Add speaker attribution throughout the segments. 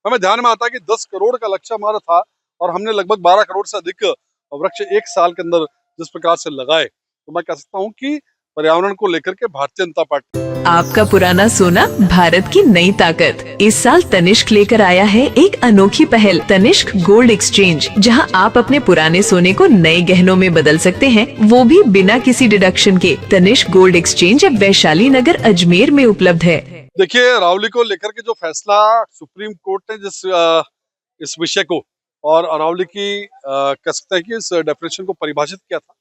Speaker 1: हमें ध्यान में आता है कि 10 करोड़ का लक्ष्य हमारा था और हमने लगभग 12 करोड़ से अधिक वृक्ष एक साल के अंदर जिस प्रकार से लगाए, तो मैं कह सकता हूँ कि पर्यावरण को लेकर के भारतीय जनता पार्टी।
Speaker 2: आपका पुराना सोना भारत की नई ताकत। इस साल तनिष्क लेकर आया है एक अनोखी पहल, तनिष्क गोल्ड एक्सचेंज, जहां आप अपने पुराने सोने को नए गहनों में बदल सकते हैं, वो भी बिना किसी डिडक्शन के। तनिष्क गोल्ड एक्सचेंज अब वैशाली नगर अजमेर में उपलब्ध है।
Speaker 1: देखिए, अरावली को लेकर के जो फैसला सुप्रीम कोर्ट ने इस विषय को और अरावली की कह सकते हैं कि इस डेफिनेशन को परिभाषित किया था,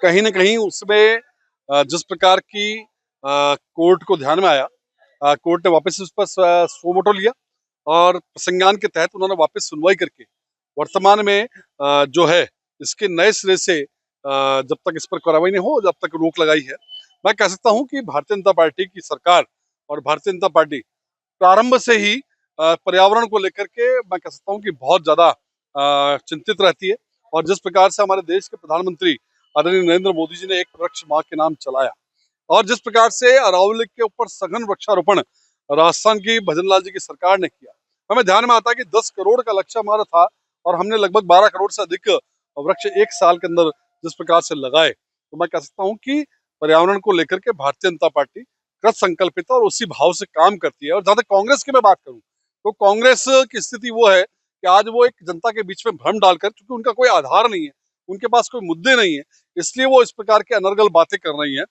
Speaker 1: कहीं न कहीं उसमें जिस प्रकार की कोर्ट को ध्यान में आया, कोर्ट ने वापस इस पर सो मोटो लिया और संज्ञान के तहत उन्होंने वापस सुनवाई करके वर्तमान में जो है इसके नए सिरे से जब तक इस पर कार्रवाई नहीं हो, जब तक रोक लगाई है। मैं कह सकता हूं कि भारतीय जनता पार्टी की सरकार और भारतीय जनता पार्टी प्रारंभ से ही पर्यावरण को लेकर के मैं कह सकता हूं कि बहुत ज्यादा चिंतित रहती है। और जिस प्रकार से हमारे देश के प्रधानमंत्री आदरणीय नरेंद्र मोदी जी ने एक वृक्ष माह के नाम चलाया और जिस प्रकार से अरावली के ऊपर सघन वृक्षारोपण राजस्थान की भजनलाल जी की सरकार ने किया, हमें ध्यान में आता है कि 10 करोड़ का लक्ष्य हमारा था और हमने लगभग 12 करोड़ से अधिक वृक्ष एक साल के अंदर जिस प्रकार से लगाए, तो मैं कह सकता हूँ कि पर्यावरण को लेकर के भारतीय जनता पार्टी कृत संकल्पित है और उसी भाव से काम करती है। और जहां तक कांग्रेस की मैं बात करूं, तो कांग्रेस की स्थिति वो है कि आज वो एक जनता के बीच में भ्रम डालकर, क्योंकि उनका कोई आधार नहीं है, उनके पास कोई मुद्दे नहीं है, इसलिए वो इस प्रकार के अनर्गल बातें कर रही हैं।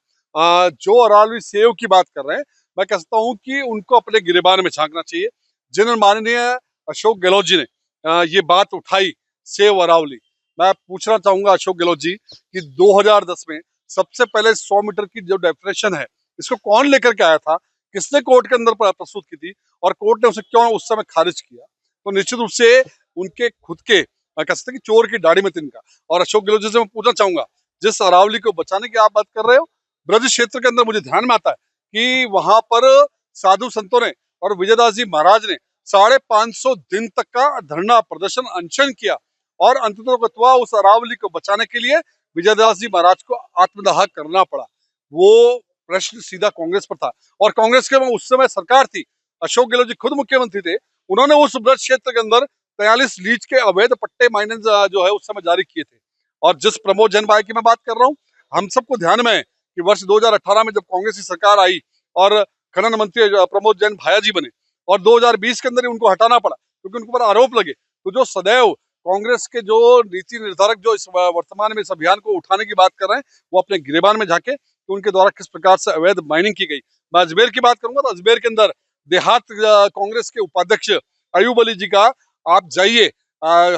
Speaker 1: जो अरावली सेव की बात कर रहे हैं, मैं कह सकता हूँ कि उनको अपने गिरेबान में झांकना चाहिए। जिन माननीय अशोक गहलोत जी ने ये बात उठाई सेव अरावली, मैं पूछना चाहूंगा अशोक गहलोत जी कि 2010 में सबसे पहले 100 मीटर की जो डेफिनेशन है, इसको कौन लेकर के आया था, किसने कोर्ट के अंदर प्रस्तुत की थी और कोर्ट ने उसे क्यों उस समय खारिज किया? तो निश्चित रूप से उनके खुद के कह सकते हैं कि चोर की दाढ़ी में तिनका। और अशोक गहलोत जी से मैं पूछना चाहूंगा, जिस अरावली को बचाने की आप बात कर रहे हो, ब्रज क्षेत्र के अंदर मुझे ध्यान में आता है कि वहां पर साधु संतों ने और विजयदास जी महाराज ने 550 दिन तक का धरना प्रदर्शन अनशन किया और अंततः उस अरावली को बचाने के लिए विजयदास जी महाराज को आत्मदाह करना पड़ा। वो प्रश्न सीधा कांग्रेस पर था और कांग्रेस के उस समय सरकार थी, अशोक गहलोत जी खुद मुख्यमंत्री थे, उन्होंने उस ब्रज क्षेत्र के अंदर 43 लीज के अवैध पट्टे माइनेंस जो है उस समय जारी किए थे। और जिस प्रमोद जैन भाई की मैं बात कर रहा हूँ, हम सबको ध्यान में है कि वर्ष 2018 में जब कांग्रेस की सरकार आई और खनन मंत्री प्रमोद जैन भाया जी बने और 2020 के अंदर ही उनको हटाना पड़ा क्योंकि उनके ऊपर आरोप लगे। तो जो सदैव कांग्रेस के जो नीति निर्धारक जो इस वर्तमान में इस अभियान को उठाने की बात कर रहे हैं, वो अपने गिरेबान में झांके कि उनके द्वारा किस प्रकार से अवैध माइनिंग की गई। मैं अजमेर की बात करूंगा तो अजमेर के अंदर देहात कांग्रेस के उपाध्यक्ष अयूब अली जी का आप जाइए,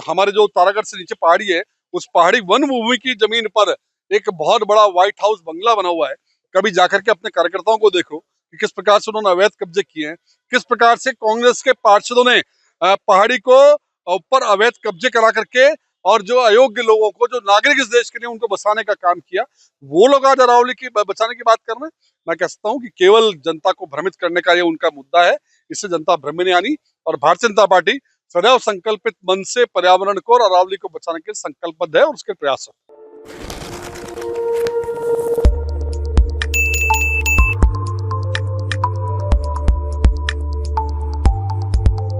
Speaker 1: हमारे जो तारागढ़ से नीचे पहाड़ी है, उस पहाड़ी वन भूमि की जमीन पर एक बहुत बड़ा व्हाइट हाउस बंगला बना हुआ है। कभी जाकर के अपने कार्यकर्ताओं को देखो कि किस प्रकार से उन्होंने अवैध कब्जे किए हैं, किस प्रकार से कांग्रेस के पार्षदों ने पहाड़ी को ऊपर अवैध कब्जे करा करके और जो अयोग्य लोगों को, जो नागरिक इस देश के लिए, उनको बसाने का काम किया। वो लोग आज अरावली की बचाने की बात कर रहे हैं। मैं कह सकता हूँ कि केवल जनता को भ्रमित करने का ये उनका मुद्दा है, इससे जनता भ्रम में नहीं आनी। और भारतीय जनता पार्टी सदैव संकल्पित मन से पर्यावरण को और अरावली को बचाने के लिए संकल्पबद्ध है और उसके प्रयास है।